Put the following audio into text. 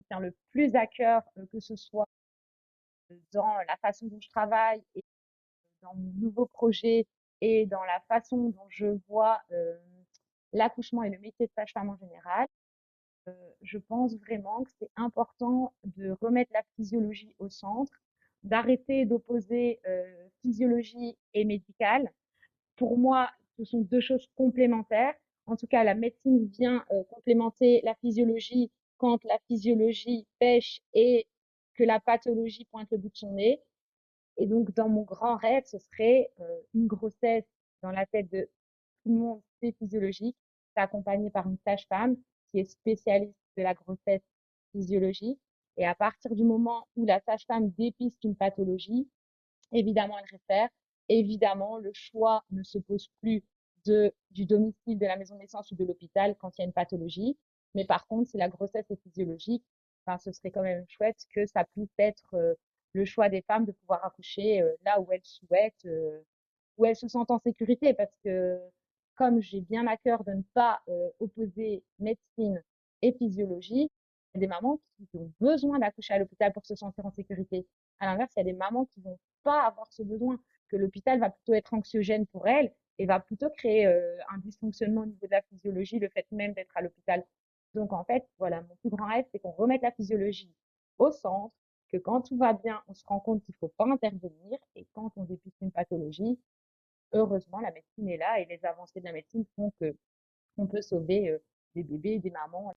tient le plus à cœur, que ce soit dans la façon dont je travaille et dans mon nouveau projet et dans la façon dont je vois l'accouchement et le métier de sage-femme en général. Je pense vraiment que c'est important de remettre la physiologie au centre, d'arrêter d'opposer physiologie et médicale. Pour moi, ce sont deux choses complémentaires. En tout cas, la médecine vient complémenter la physiologie quand la physiologie pêche et que la pathologie pointe le bout de son nez. Et donc, dans mon grand rêve, ce serait une grossesse dans la tête de tout le monde, c'est physiologique. C'est accompagné par une sage-femme qui est spécialiste de la grossesse physiologique. Et à partir du moment où la sage-femme dépiste une pathologie, évidemment, elle réfère. Évidemment, le choix ne se pose plus du domicile, de la maison de naissance ou de l'hôpital quand il y a une pathologie. Mais par contre, si la grossesse est physiologique, enfin, ce serait quand même chouette que ça puisse être le choix des femmes de pouvoir accoucher là où elles souhaitent, où elles se sentent en sécurité. Parce que comme j'ai bien à cœur de ne pas opposer médecine et physiologie, il y a des mamans qui ont besoin d'accoucher à l'hôpital pour se sentir en sécurité. À l'inverse, il y a des mamans qui vont pas avoir ce besoin, que l'hôpital va plutôt être anxiogène pour elles et va plutôt créer un dysfonctionnement au niveau de la physiologie, le fait même d'être à l'hôpital. Donc en fait, voilà, mon plus grand rêve, c'est qu'on remette la physiologie au centre, que quand tout va bien, on se rend compte qu'il faut pas intervenir et quand on dépiste une pathologie, heureusement, la médecine est là et les avancées de la médecine font que on peut sauver des bébés, des mamans